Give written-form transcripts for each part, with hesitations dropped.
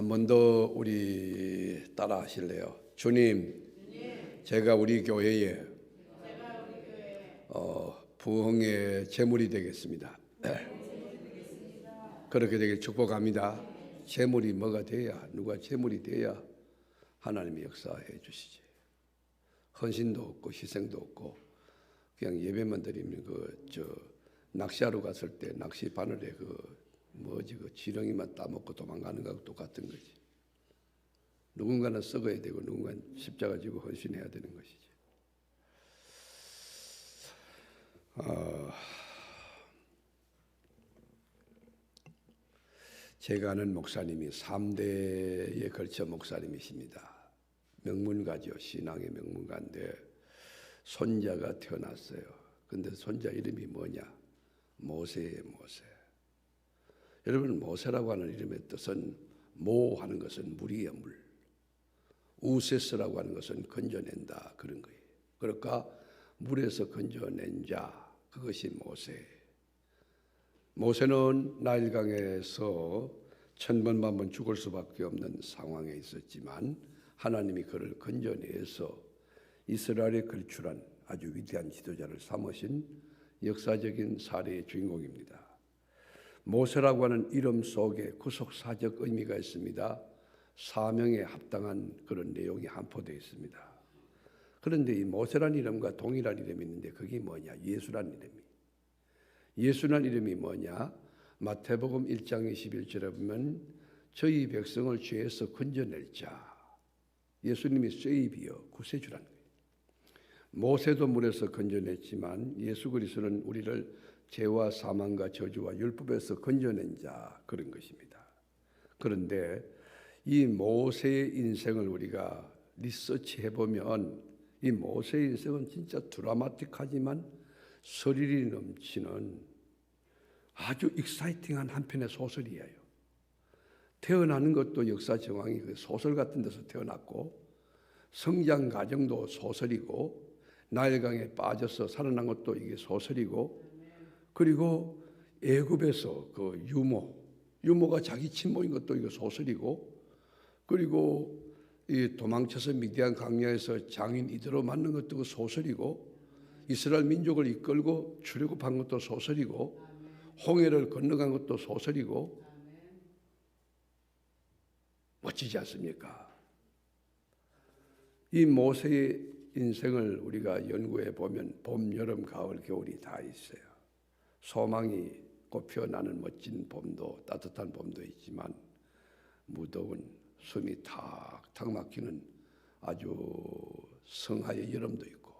한 번 더 우리 따라 하실래요? 주님, 제가 우리 교회에 부흥의 제물이 되겠습니다. 그렇게 되길 축복합니다. 제물이 뭐가 돼야, 누가 제물이 돼야 하나님이 역사해 주시지. 헌신도 없고 희생도 없고 그냥 예배만 드리면 낚시하러 갔을 때 낚시 바늘에 지렁이만 따먹고 도망가는 거하고 똑같은 거지. 누군가는 썩어야 되고 누군가는 십자가 지고 헌신해야 되는 것이지. 제가 아는 목사님이 3대에 걸쳐 목사님이십니다. 명문가죠. 신앙의 명문가인데 손자가 태어났어요. 근데 손자 이름이 뭐냐? 모세예요. 모세. 여러분, 모세라고 하는 이름의 뜻은 모하는 것은 물이에요. 물. 우세스라고 하는 것은 건져낸다, 그런 거예요. 그러니까 물에서 건져낸 자, 그것이 모세. 모세는 나일강에서 천번만번 죽을 수밖에 없는 상황에 있었지만 하나님이 그를 건져내서 이스라엘에 걸출한 아주 위대한 지도자를 삼으신 역사적인 사례의 주인공입니다. 모세라고 하는 이름 속에 구속사적 의미가 있습니다. 사명에 합당한 그런 내용이 함포되어 있습니다. 그런데 이 모세란 이름과 동일한 이름이 있는데 그게 뭐냐? 예수란 이름이. 예수란 이름이 뭐냐? 마태복음 1장 21절에 보면 저희 백성을 죄에서 건져낼 자. 예수님이 세이비어, 구세주라는 거예요. 모세도 물에서 건져냈지만 예수 그리스도는 우리를 죄와 사망과 저주와 율법에서 건져낸 자, 그런 것입니다. 그런데 이 모세의 인생을 우리가 리서치해 보면 이 모세의 인생은 진짜 드라마틱하지만 스릴이 넘치는 아주 익사이팅한 한 편의 소설이에요. 태어나는 것도 역사 정황이 소설 같은 데서 태어났고 성장 과정도 소설이고 나일강에 빠져서 살아난 것도 이게 소설이고 그리고 애굽에서 그 유모가 자기 친모인 것도 이거 소설이고 그리고 이 도망쳐서 미디안 광야에서 장인 이드로 만난 것도 소설이고 이스라엘 민족을 이끌고 출애굽한 것도 소설이고 홍해를 건너간 것도 소설이고 멋지지 않습니까? 이 모세의 인생을 우리가 연구해 보면 봄, 여름, 가을, 겨울이 다 있어요. 소망이 꽃피어나는 멋진 봄도 따뜻한 봄도 있지만 무더운 숨이 탁탁 막히는 아주 성하의 여름도 있고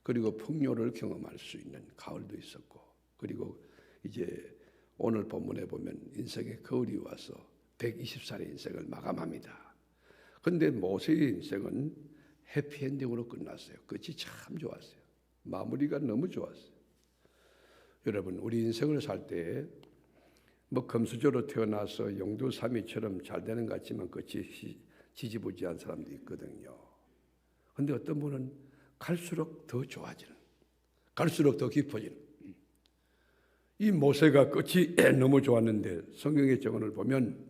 그리고 풍요를 경험할 수 있는 가을도 있었고 그리고 이제 오늘 본문에 보면 인생의 거울이 와서 120살의 인생을 마감합니다. 그런데 모세의 인생은 해피엔딩으로 끝났어요. 끝이 참 좋았어요. 마무리가 너무 좋았어요. 여러분, 우리 인생을 살 때 금수저로 태어나서 용두사미처럼 잘 되는 것 같지만 끝이 지지부지한 사람도 있거든요. 그런데 어떤 분은 갈수록 더 좋아지는, 갈수록 더 깊어지는. 이 모세가 끝이 너무 좋았는데 성경의 정언을 보면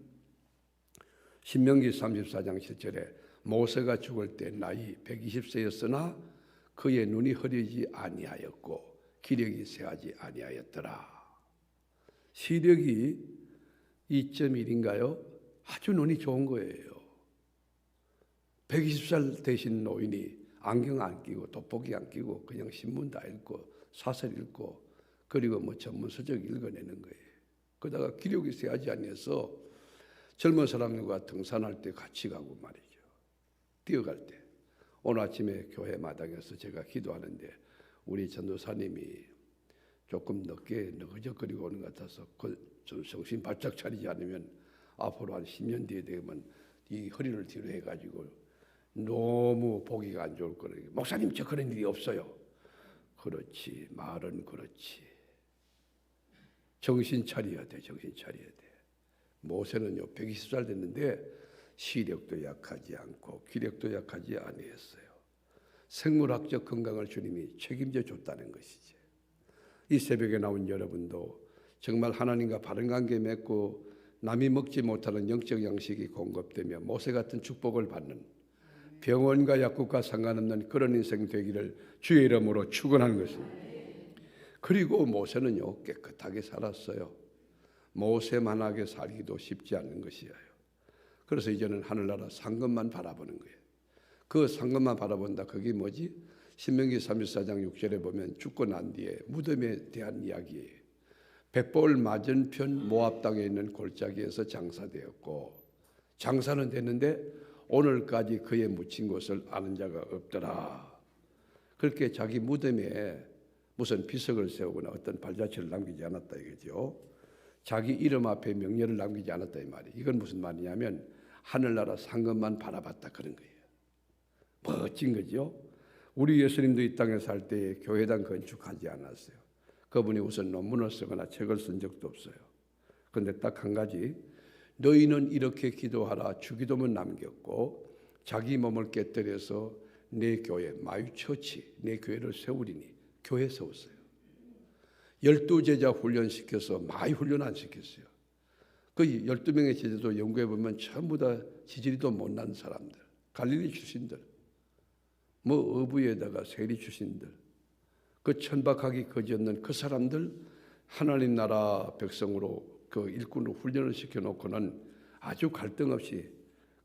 신명기 34장 7절에 모세가 죽을 때 나이 120세였으나 그의 눈이 흐리지 아니하였고 기력이 쇠하지 아니하였더라. 시력이 2.1인가요? 아주 눈이 좋은 거예요. 120살 되신 노인이 안경 안 끼고 돋보기 안 끼고 그냥 신문 다 읽고 사설 읽고 그리고 전문 서적 읽어내는 거예요. 그러다가 기력이 쇠하지 아니해서 젊은 사람들과 등산할 때 같이 가고 말이죠. 뛰어갈 때. 오늘 아침에 교회 마당에서 제가 기도하는데 우리 전도사님이 조금 늦게 너그적거리고 오는 것 같아서 좀 정신 바짝 차리지 않으면 앞으로 한 10년 뒤에 되면 이 허리를 뒤로 해가지고 너무 보기가 안 좋을 거라고. 목사님 저 그런 일이 없어요. 그렇지, 말은 그렇지. 정신 차려야 돼, 정신 차려야 돼. 모세는요 120살 됐는데 시력도 약하지 않고 기력도 약하지 아니했어요. 생물학적 건강을 주님이 책임져 줬다는 것이지. 이 새벽에 나온 여러분도 정말 하나님과 바른 관계 맺고 남이 먹지 못하는 영적 양식이 공급되며 모세 같은 축복을 받는 병원과 약국과 상관없는 그런 인생 되기를 주의 이름으로 축원하는 것입니다. 그리고 모세는요 깨끗하게 살았어요. 모세만하게 살기도 쉽지 않은 것이에요. 그래서 이제는 하늘나라 상급만 바라보는 거예요. 그 상급만 바라본다. 그게 뭐지? 신명기 34장 6절에 보면 죽고 난 뒤에 무덤에 대한 이야기예요. 벳볼 맞은편 모압 땅에 있는 골짜기에서 장사되었고 장사는 됐는데 오늘까지 그의 묻힌 곳을 아는 자가 없더라. 그렇게 자기 무덤에 무슨 비석을 세우거나 어떤 발자취를 남기지 않았다 이거죠. 자기 이름 앞에 명예를 남기지 않았다 이 말이에요. 이건 무슨 말이냐면 하늘나라 상급만 바라봤다 그런 거예요. 멋진 거죠. 우리 예수님도 이 땅에 살 때 교회당 건축하지 않았어요. 그분이 우선 논문을 쓰거나 책을 쓴 적도 없어요. 그런데 딱 한 가지, 너희는 이렇게 기도하라 주기도문 남겼고 자기 몸을 깨뜨려서 내 교회 마유처치 내 교회를 세우리니 교회 세웠어요. 12제자 훈련시켜서 많이 훈련 안 시켰어요. 그 12명의 제자도 연구해 보면 전부 다 지지리도 못난 사람들, 갈릴리 출신들, 뭐 어부에다가 세리 출신들, 그 천박하기 거지없는 그 사람들 하나님 나라 백성으로 그 일꾼으로 훈련을 시켜놓고는 아주 갈등 없이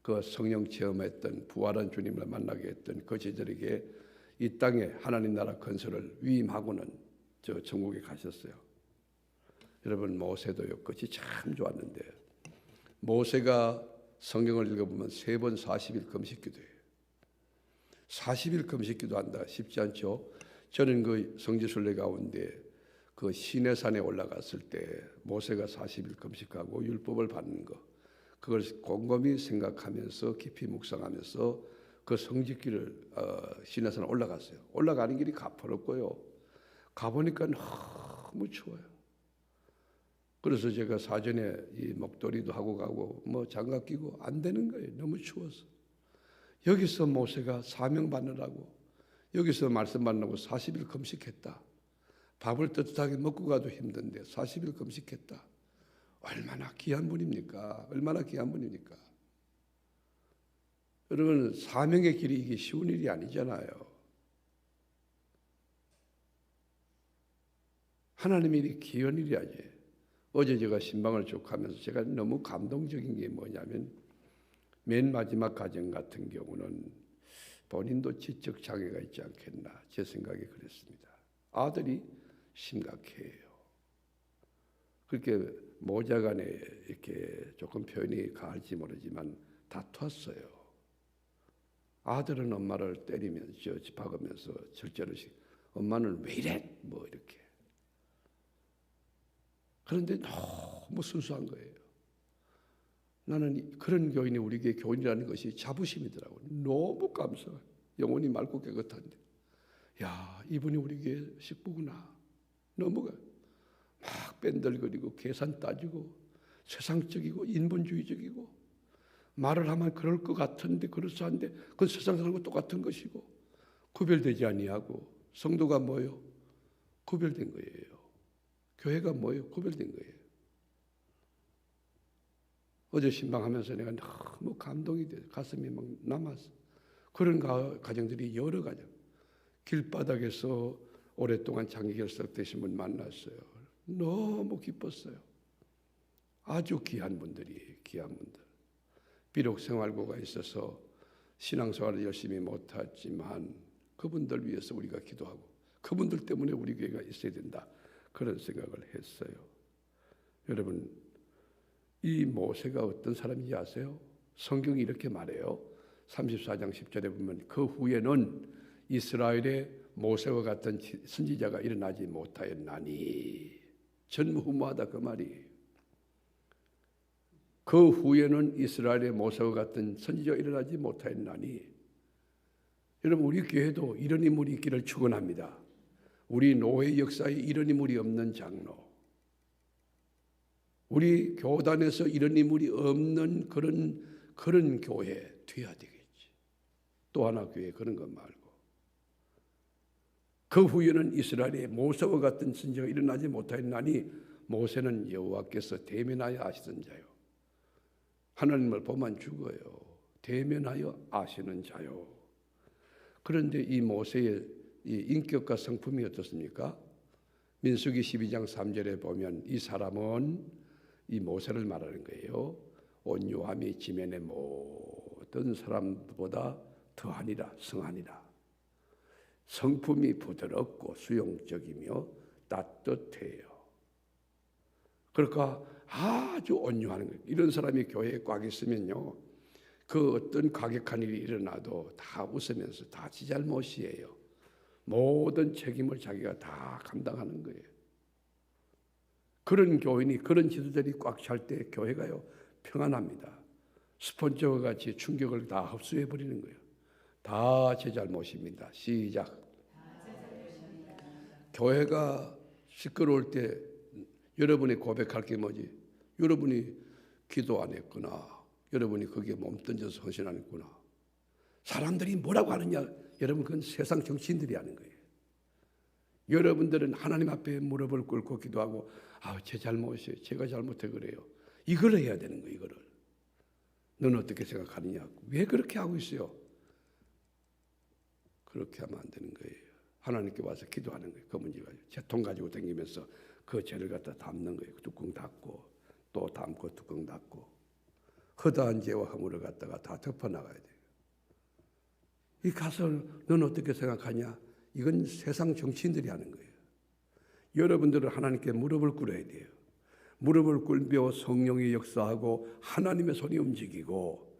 그 성령 체험했던 부활한 주님을 만나게 했던 그 제자에게 이 땅에 하나님 나라 건설을 위임하고는 저 천국에 가셨어요. 여러분 모세도요 끝이 참 좋았는데 모세가 성경을 읽어보면 3번 40일 금식기도해요. 40일 금식기도한다 쉽지 않죠. 저는 그 성지순례 가운데 그 시내산에 올라갔을 때 모세가 40일 금식하고 율법을 받는 거 그걸 곰곰이 생각하면서 깊이 묵상하면서 그 성지길을 시내산에 올라갔어요. 올라가는 길이 가파롭고요. 가보니까 너무 추워요. 그래서 제가 사전에 이 목도리도 하고 가고 뭐 장갑 끼고 안 되는 거예요. 너무 추워서. 여기서 모세가 사명 받느라고 여기서 말씀 받느라고 40일 금식했다. 밥을 뜨뜻하게 먹고 가도 힘든데 40일 금식했다. 얼마나 귀한 분입니까? 얼마나 귀한 분입니까? 여러분 사명의 길이 이게 쉬운 일이 아니잖아요. 하나님이 이렇게 귀한 일이 아니에요. 어제 제가 신방을 쭉 하면서 제가 너무 감동적인 게 뭐냐면 맨 마지막 가정 같은 경우는 본인도 지적 장애가 있지 않겠나 제 생각이 그랬습니다. 아들이 심각해요. 그렇게 모자간에 이렇게 조금 표현이 가할지 모르지만 다투었어요. 아들은 엄마를 때리면서 박으면서 절제를 시키고 엄마는 왜 이래? 뭐 이렇게. 그런데 너무 순수한 거예요. 나는 그런 교인이 우리 교회 교인이라는 것이 자부심이더라고요. 너무 감사해요. 영혼이 맑고 깨끗한데. 야, 이분이 우리 교회 식구구나. 너무 막 뺀들거리고 계산 따지고 세상적이고 인본주의적이고 말을 하면 그럴 것 같은데 그렇지 않은데 그건 세상 사람과 똑같은 것이고 구별되지 아니하고 성도가 뭐예요? 구별된 거예요. 교회가 뭐예요? 구별된 거예요. 어제 신방하면서 내가 너무 감동이 돼서 가슴이 막 남았어. 그런 가정들이 여러 가정. 길바닥에서 오랫동안 장기 결석되신 분 만났어요. 너무 기뻤어요. 아주 귀한 분들이 귀한 분들. 비록 생활고가 있어서 신앙생활을 열심히 못했지만 그분들 위해서 우리가 기도하고 그분들 때문에 우리 교회가 있어야 된다. 그런 생각을 했어요. 여러분 이 모세가 어떤 사람인지 아세요? 성경이 이렇게 말해요. 34장 10절에 보면 그 후에는 이스라엘의 모세와 같은 선지자가 일어나지 못하였나니 전무후무하다 그 말이에요. 그 후에는 이스라엘의 모세와 같은 선지자가 일어나지 못하였나니 여러분 우리 교회도 이런 인물이 있기를 축원합니다. 우리 노회 역사에 이런 인물이 없는 장로 우리 교단에서 이런 인물이 없는 그런 교회 돼야 되겠지. 또 하나 교회 그런 것 말고 그 후에는 이스라엘의 모세와 같은 선지자가 일어나지 못하였나니 모세는 여호와께서 대면하여 하시던 자요 하나님을 보면 죽어요. 대면하여 아시는 자요. 그런데 이 모세의 이 인격과 성품이 어떻습니까? 민수기 12장 3절에 보면 이 사람은 이 모세를 말하는 거예요. 온유함이 지면의 모든 사람보다 더하니라, 성하니라. 성품이 부드럽고 수용적이며 따뜻해요. 그러니까 아주 온유하는 거예요. 이런 사람이 교회에 꽉 있으면요, 그 어떤 과격한 일이 일어나도 다 웃으면서 다 지 잘못이에요. 모든 책임을 자기가 다 감당하는 거예요. 그런 교인이, 그런 지도자들이 꽉 찰 때 교회가요 평안합니다. 스폰지와 같이 충격을 다 흡수해 버리는 거예요. 다 제 잘못입니다. 시작. 교회가 시끄러울 때 여러분이 고백할 게 뭐지? 여러분이 기도 안 했구나. 여러분이 거기에 몸 던져서 헌신 안 했구나. 사람들이 뭐라고 하느냐? 여러분, 그건 세상 정치인들이 하는 거예요. 여러분들은 하나님 앞에 무릎을 꿇고 기도하고, 제 잘못이에요. 제가 잘못해 그래요. 이걸 해야 되는 거예요. 이거를. 너는 어떻게 생각하느냐? 왜 그렇게 하고 있어요? 그렇게 하면 안 되는 거예요. 하나님께 와서 기도하는 거예요. 그 문제가 재통 가지고 다니면서 그 죄를 갖다 담는 거예요. 뚜껑 닫고 또 담고 뚜껑 닫고 허다한 죄와 허물을 갖다가 다 덮어나가야 돼요. 이 가서 너는 어떻게 생각하냐? 이건 세상 정치인들이 하는 거예요. 여러분들은 하나님께 무릎을 꿇어야 돼요. 무릎을 꿇며 성령이 역사하고 하나님의 손이 움직이고,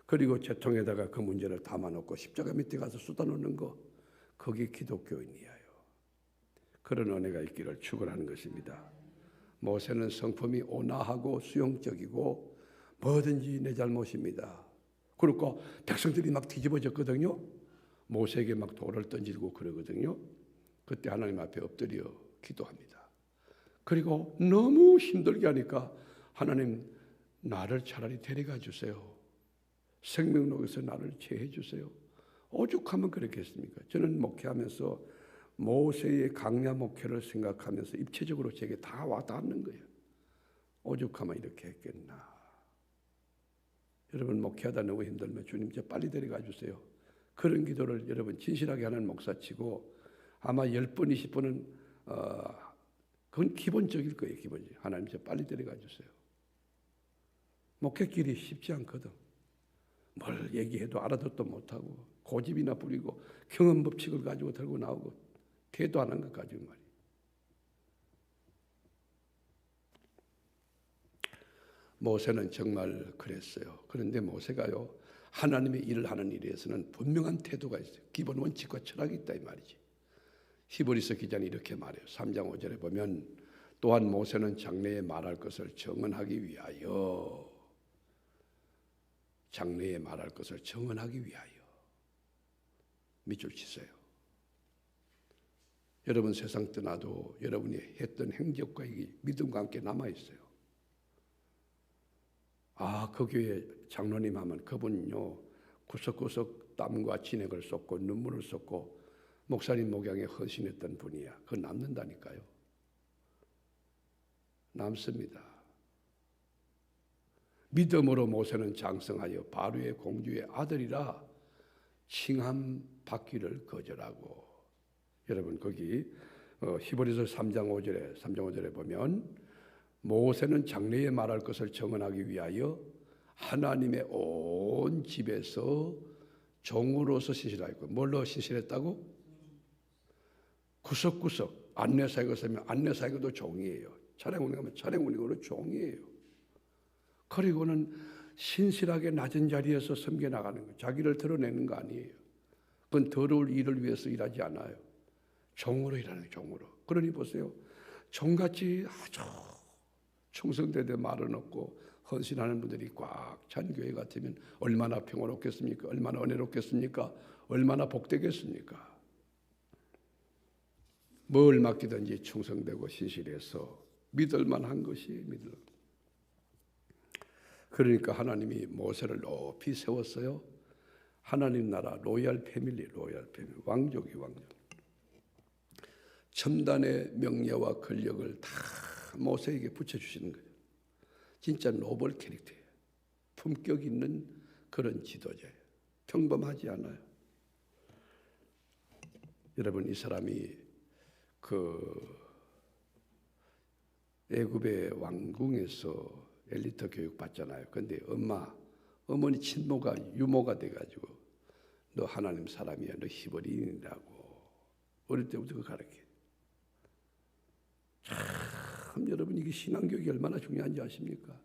그리고 재통에다가 그 문제를 담아놓고 십자가 밑에 가서 쏟아놓는 거, 그게 기독교인이에요. 그런 은혜가 있기를 축원하는 것입니다. 모세는 성품이 온화하고 수용적이고 뭐든지 내 잘못입니다. 그러니까 백성들이 막 뒤집어졌거든요. 모세에게 막 돌을 던지고 그러거든요. 그때 하나님 앞에 엎드려 기도합니다. 그리고 너무 힘들게 하니까 하나님, 나를 차라리 데려가 주세요. 생명록에서 나를 제해 주세요. 오죽하면 그렇겠습니까? 저는 목회하면서 모세의 강야 목회를 생각하면서 입체적으로 제게 다 와닿는 거예요. 오죽하면 이렇게 했겠나. 여러분, 목회하다 너무 힘들면 주님 저 빨리 데려가 주세요. 그런 기도를 여러분 진실하게 하는 목사치고 아마 10번, 20번은 그건 기본적일 거예요. 기본적으로. 하나님 저 빨리 데려가 주세요. 목회길이 쉽지 않거든. 뭘 얘기해도 알아듣도 못하고 고집이나 부리고 경험 법칙을 가지고 들고 나오고 개도 안 한 것 가지고 말이에요. 모세는 정말 그랬어요. 그런데 모세가요, 하나님의 일을 하는 일에서는 분명한 태도가 있어요. 기본 원칙과 철학이 있다 이 말이지. 히브리서 기자는 이렇게 말해요. 3장 5절에 보면 또한 모세는 장래에 말할 것을 정언하기 위하여, 장래에 말할 것을 정언하기 위하여. 밑줄 치세요. 여러분 세상 떠나도 여러분이 했던 행적과 이게 믿음과 함께 남아있어요. 그 교회 장로님 하면 그분요 구석구석 땀과 진액을 쏟고 눈물을 쏟고 목사님 목양에 헌신했던 분이야. 그건 남는다니까요. 남습니다. 믿음으로 모세는 장성하여 바로의 공주의 아들이라 칭함 받기를 거절하고. 여러분 거기 히브리서 3장 5절에 보면 모세는 장래에 말할 것을 정언하기 위하여 하나님의 온 집에서 종으로서 신실하였고, 뭘로 신실했다고? 구석구석 안내사역을 쓰면 안내사역도 종이에요. 차량운행 하면 차량운행으로 종이에요. 그리고는 신실하게 낮은 자리에서 섬겨나가는 거예요. 자기를 드러내는 거 아니에요. 그건 더러울 일을 위해서 일하지 않아요. 종으로 일하는 거예요. 종으로. 그러니 보세요. 종같이 아주 충성되되 말은 없고 헌신하는 분들이 꽉 찬 교회 같으면 얼마나 평화롭겠습니까? 얼마나 은혜롭겠습니까? 얼마나 복되겠습니까? 뭘 맡기든지 충성되고 신실해서 믿을만한 것이 믿을. 그러니까 하나님이 모세를 높이 세웠어요. 하나님 나라 로얄 패밀리, 왕족이 왕족. 첨단의 명예와 권력을 다 모세에게 붙여주시는 거예요. 진짜 노벌 캐릭터예요. 품격 있는 그런 지도자예요. 평범하지 않아요. 여러분, 이 사람이 그 애굽의 왕궁에서 엘리트 교육 받잖아요. 근데 어머니 친모가 유모가 돼가지고 너 하나님 사람이야, 너 히브리인이라고 어릴 때부터 가르쳐. 참 여러분, 이게 신앙교육이 얼마나 중요한지 아십니까?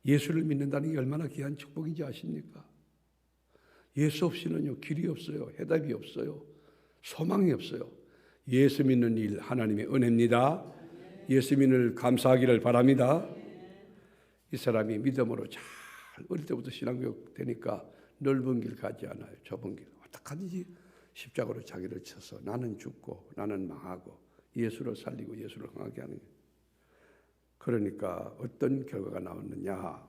예수를 믿는다는 게 얼마나 귀한 축복인지 아십니까? 예수 없이는요, 길이 없어요. 해답이 없어요. 소망이 없어요. 예수 믿는 일 하나님의 은혜입니다. 예수 믿는 감사하기를 바랍니다. 이 사람이 믿음으로 잘 어릴 때부터 신앙교육 되니까 넓은 길 가지 않아요. 좁은 길. 어떡하든지 십자가로 자기를 쳐서 나는 죽고 나는 망하고 예수를 살리고 예수를 강하게 하는 거예요. 그러니까 어떤 결과가 나왔느냐.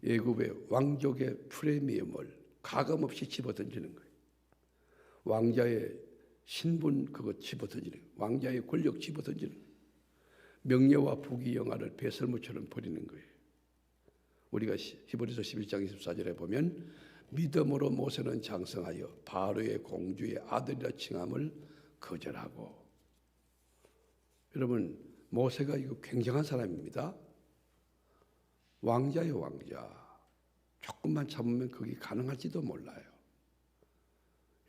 애굽의 왕족의 프리미엄을 가감없이 집어던지는 거예요. 왕자의 신분 그거 집어던지는 거예요. 왕자의 권력 집어던지는 거예요. 명예와 부귀 영화를 배설물처럼 버리는 거예요. 우리가 히브리서 11장 24절에 보면 믿음으로 모세는 장성하여 바로의 공주의 아들이라 칭함을 거절하고. 여러분, 모세가 이거 굉장한 사람입니다. 왕자예요, 왕자. 조금만 참으면 그게 가능할지도 몰라요.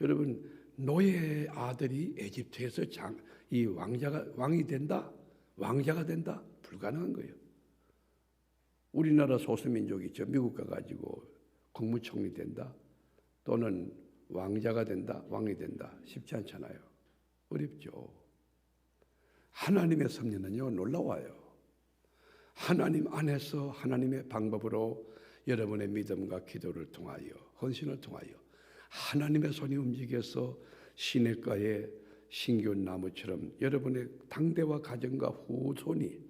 여러분, 노예의 아들이 에집트에서 이 왕이 된다? 왕자가 된다? 불가능한 거예요. 우리나라 소수민족이 저 미국 가가지고 국무총리 된다? 또는 왕자가 된다? 왕이 된다? 쉽지 않잖아요. 어렵죠. 하나님의 섭리는요, 놀라워요. 하나님 안에서 하나님의 방법으로 여러분의 믿음과 기도를 통하여, 헌신을 통하여 하나님의 손이 움직여서 시냇가의 신기한 나무처럼 여러분의 당대와 가정과 후손이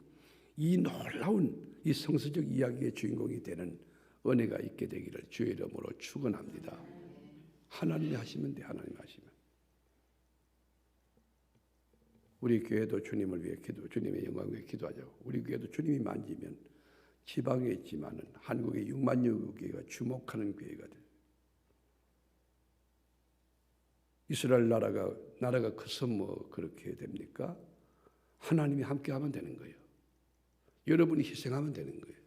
이 놀라운 이 성서적 이야기의 주인공이 되는 은혜가 있게 되기를 주의 이름으로 축원합니다. 하나님이 하시면 돼. 하나님이 하시면. 우리 교회도 주님을 위해 주님의 영광을 위해 기도하자고. 우리 교회도 주님이 만지면 지방에 있지만은 한국의 6만여 교회가 주목하는 교회가 돼요. 이스라엘 나라가 커서 뭐 그렇게 됩니까? 하나님이 함께하면 되는 거예요. 여러분이 희생하면 되는 거예요.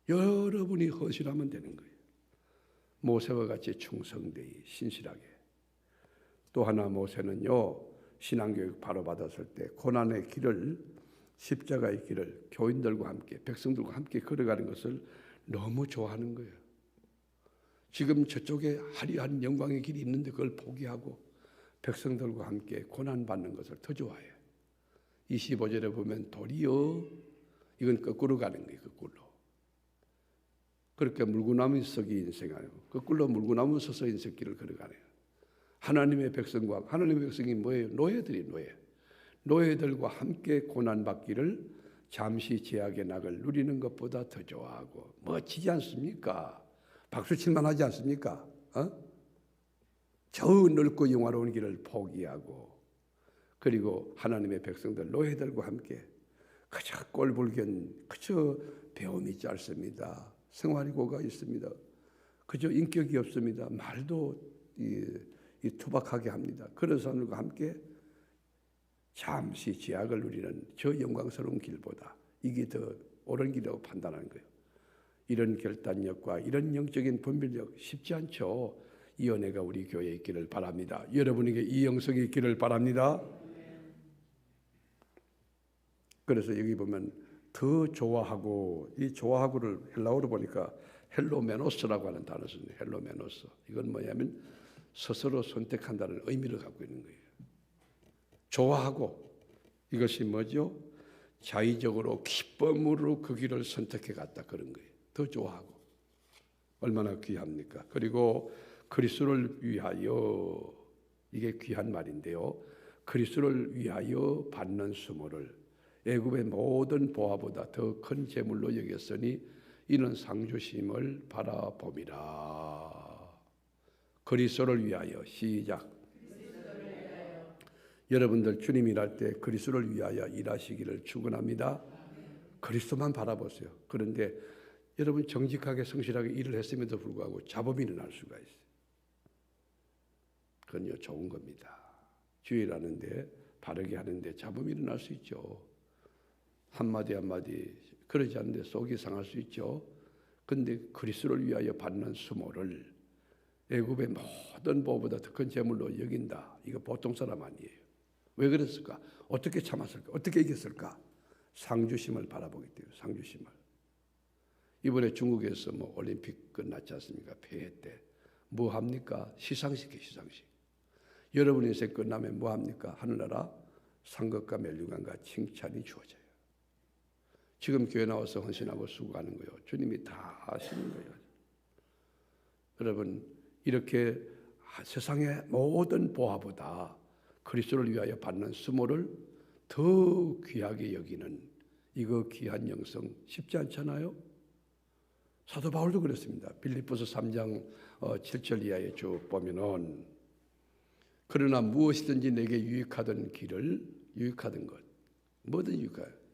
여러분이 헌신하면 되는 거예요. 모세와 같이 충성되이 신실하게. 또 하나 모세는요, 신앙교육 바로 받았을 때 고난의 길을, 십자가의 길을 교인들과 함께, 백성들과 함께 걸어가는 것을 너무 좋아하는 거예요. 지금 저쪽에 화려한 영광의 길이 있는데 그걸 포기하고 백성들과 함께 고난받는 것을 더 좋아해요. 25절에 보면 도리어, 이건 거꾸로 가는 거예요. 거꾸로. 그렇게 물구나무 서기 인생이에요. 거꾸로 물구나무 서서 인생길을 걸어가네요. 하나님의 백성이 뭐예요? 노예들과 함께 고난받기를 잠시 제약의 낙을 누리는 것보다 더 좋아하고. 멋지지 않습니까? 박수 칠만 하지 않습니까? 저 넓고 영화로운 길을 포기하고, 그리고 하나님의 백성들 노예들과 함께 그저 꼴불견, 그저 배움이 짧습니다. 생활이 고가 있습니다. 그저 인격이 없습니다. 말도 투박하게 합니다. 그런 사람들과 함께 잠시 제약을 누리는 저 영광스러운 길보다 이게 더 옳은 길이라고 판단하는 거예요. 이런 결단력과 이런 영적인 분별력 쉽지 않죠. 이 은혜가 우리 교회에 있기를 바랍니다. 여러분에게 이 영성이 있기를 바랍니다. 그래서 여기 보면 더 좋아하고, 이 좋아하고를 헬라어로 보니까 헬로메노스라고 하는 단어를 쓰는데, 헬로메노스, 이건 뭐냐면 스스로 선택한다는 의미를 갖고 있는 거예요. 좋아하고, 이것이 뭐죠? 자의적으로 기쁨으로 그 길을 선택해 갔다, 그런 거예요. 더 좋아하고. 얼마나 귀합니까? 그리고 그리스도를 위하여, 이게 귀한 말인데요, 그리스도를 위하여 받는 수모를 애굽의 모든 보화보다 더 큰 재물로 여겼으니 이는 상주심을 바라봄이라. 그리스도를 위하여. 시작. 여러분들 주님 일할 때 그리스도를 위하여 일하시기를 축원합니다. 그리스도만 바라보세요. 그런데 여러분 정직하게 성실하게 일을 했음에도 불구하고 잡음이 일어날 수가 있어요. 그건요 좋은 겁니다. 주일하는데 바르게 하는데 잡음이 일어날 수 있죠. 한마디 한마디 그러지 않는데 속이 상할 수 있죠. 근데 그리스도를 위하여 받는 수모를 애굽의 모든 보호보다 더 큰 재물로 여긴다. 이거 보통 사람 아니에요. 왜 그랬을까? 어떻게 참았을까? 어떻게 이겼을까? 상주심을 바라보기 때문에. 상주심을. 이번에 중국에서 뭐 올림픽 끝났지 않습니까? 폐회 때. 뭐 합니까? 시상식이에요. 시상식. 여러분 인생 끝나면 뭐 합니까? 하늘나라 상급과 멸류관과 칭찬이 주어져요. 지금 교회 나와서 헌신하고 수고하는 거예요. 주님이 다 하시는 거예요. 여러분 이렇게 세상의 모든 보화보다 그리스도를 위하여 받는 수모를 더 귀하게 여기는 이거 귀한 영성 쉽지 않잖아요. 사도 바울도 그랬습니다. 빌립보서 3장 7절 이하에 쭉 보면은 그러나 무엇이든지 내게 유익하던 길을 유익하던 것 뭐든 유익해요.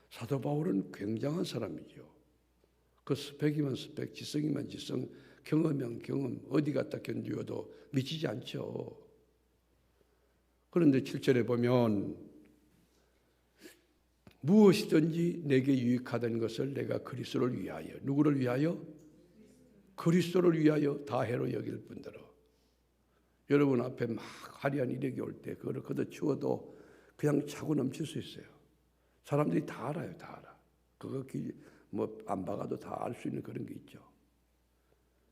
사도 바울은 굉장한 사람이죠. 그 스펙이면 스펙, 지성이면 지성, 경험이면 경험 어디 갔다 견디어도 미치지 않죠. 그런데 7절에 보면 무엇이든지 내게 유익하던 것을 내가 그리스도를 위하여 누구를 위하여? 그리스도를 위하여 다해로 여길 뿐더러 여러분 앞에 막 화려한 이력이 올 때 그거를 걷어치워도 그냥 차고 넘칠 수 있어요. 사람들이 다 알아요. 다 알아. 그거 뭐 안 봐가도 다 알 수 있는 그런 게 있죠.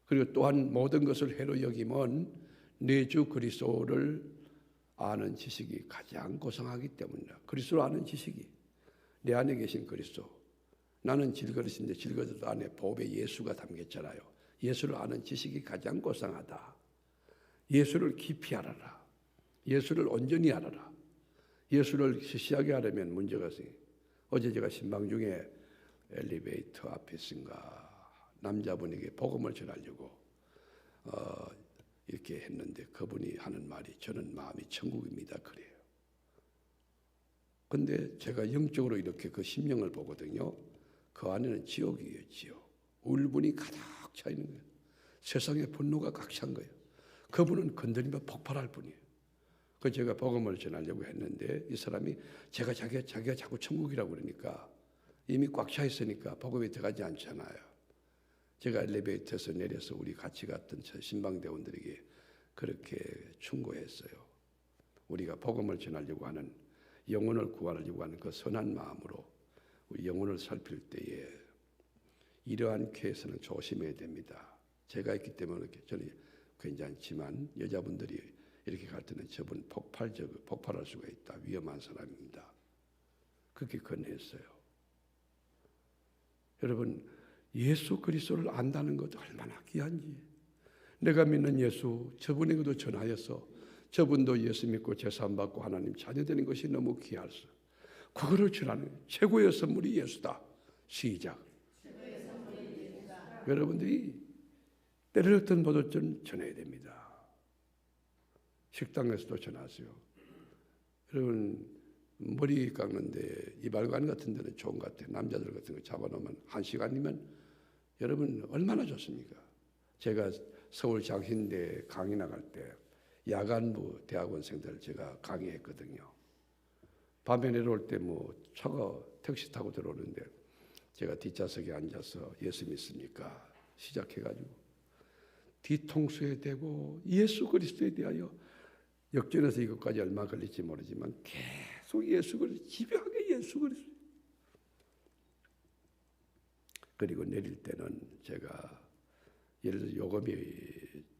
그리고 또한 모든 것을 해로 여기면 내 주 그리스도를 아는 지식이 가장 고상하기 때문이다. 그리스도를 아는 지식이 내 안에 계신 그리스도. 나는 질그릇인데 질그릇 안에 보배 예수가 담겼잖아요. 예수를 아는 지식이 가장 고상하다. 예수를 깊이 알아라. 예수를 온전히 알아라. 예수를 시시하게 하려면 문제가 있어요. 어제 제가 신방 중에 엘리베이터 앞에선가 남자분에게 복음을 전하려고 이렇게 했는데 그분이 하는 말이 저는 마음이 천국입니다. 그래요. 근데 제가 영적으로 이렇게 그 심령을 보거든요. 그 안에는 지옥이에요. 지옥. 울분이 가득 차 있는 거예요. 세상의 분노가 꽉 찬 거예요. 그분은 건드리면 폭발할 뿐이에요. 그 제가 복음을 전하려고 했는데 이 사람이 자기가 자꾸 천국이라고 그러니까 이미 꽉 차 있으니까 복음이 들어가지 않잖아요. 제가 엘리베이터에서 내려서 우리 같이 갔던 신방대원들에게 그렇게 충고했어요. 우리가 복음을 전하려고 하는 영혼을 구하려고 하는 그 선한 마음으로 우리 영혼을 살필 때에 이러한 케이스는 조심해야 됩니다. 제가 있기 때문에 저는 괜찮지만 여자분들이 이렇게 갈 때는 저분 폭발할 수가 있다. 위험한 사람입니다. 그렇게 건했어요. 여러분 예수 그리스도를 안다는 것 얼마나 귀한지. 내가 믿는 예수 저분에게도 전하여서 저분도 예수 믿고 제사함받고 하나님 자녀되는 것이 너무 귀하소. 그거를 전하는 최고의 선물이 예수다. 시작. 여러분들이 때려졌던 보도전 전해야 됩니다. 식당에서도 전하세요. 여러분 머리 깎는데 이발관 같은 데는 좋은 것 같아요. 남자들 같은 거 잡아놓으면 1시간이면 여러분 얼마나 좋습니까? 제가 서울 장신대 강의 나갈 때 야간부 대학원생들 제가 강의했거든요. 밤에 내려올 때 뭐 차가 택시 타고 들어오는데 제가 뒷좌석에 앉아서 예수 믿습니까? 시작해가지고 뒤통수에 대고 예수 그리스도에 대하여 역전해서 이것까지 얼마 걸릴지 모르지만 계속 예수 그리스도 집요하게 예수 그리스도. 그리고 내릴 때는 제가 예를 들어 요금이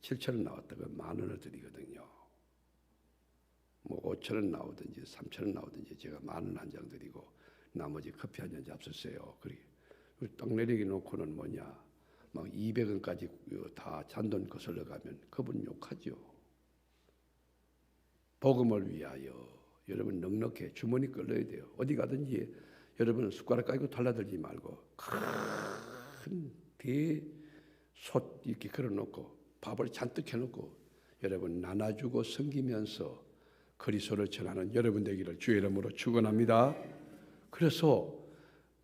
7,000원 나왔다가 10,000원을 드리거든요. 뭐 5,000원 나오든지 3,000원 나오든지 제가 10,000원 한 장 드리고 나머지 커피 한 잔 잡수세요. 그리고 딱 내리기 놓고는 뭐냐 막 200원까지 다 잔돈 거슬러 가면 그분 욕하죠. 복음을 위하여 여러분 넉넉해 주머니 끌어야 돼요. 어디 가든지 여러분 숟가락 가지고 달라들지 말고 큰 대솥 이렇게 걸어놓고 밥을 잔뜩 해놓고 여러분 나눠주고 섬기면서 그리스도를 전하는 여러분 되기를 주의 이름으로 축원합니다. 그래서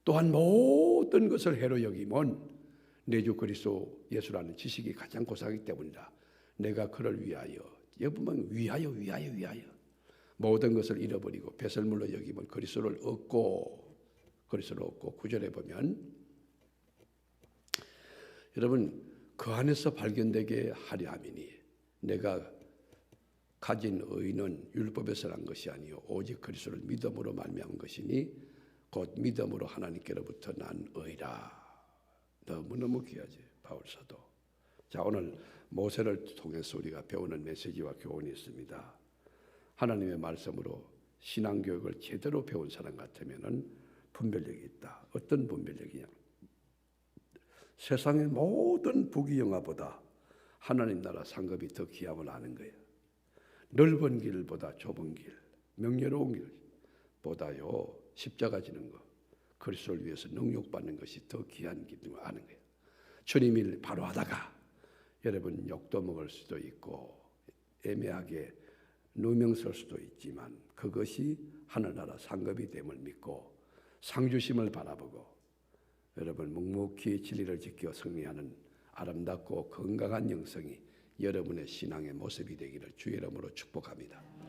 또한 모든 것을 해로 여기면 내 주 그리스도 예수라는 지식이 가장 고상하기 때문이다. 내가 그를 위하여, 여러분 위하여 모든 것을 잃어버리고 배설물로 여기면 그리스도를 얻고 구절에 보면 여러분 그 안에서 발견되게 하려 함이니 내가 가진 의는 율법에서 난 것이 아니요 오직 그리스도를 믿음으로 말미암은 것이니 곧 믿음으로 하나님께로부터 난 의라. 너무너무 귀하지 바울 사도. 자, 오늘 모세를 통해서 우리가 배우는 메시지와 교훈이 있습니다. 하나님의 말씀으로 신앙교육을 제대로 배운 사람 같으면은 분별력이 있다. 어떤 분별력이냐? 세상의 모든 부귀영화보다 하나님 나라 상급이 더 귀함을 아는 거예요. 넓은 길보다 좁은 길, 명예로운 길보다요 십자가 지는 것, 그리스도를 위해서 능욕받는 것이 더 귀한 길임을 아는 거예요. 주님을 바로 하다가 여러분 욕도 먹을 수도 있고 애매하게 누명 쓸 수도 있지만 그것이 하늘나라 상급이 됨을 믿고 상주심을 바라보고 여러분 묵묵히 진리를 지켜 승리하는 아름답고 건강한 영성이 여러분의 신앙의 모습이 되기를 주의 이름으로 축복합니다.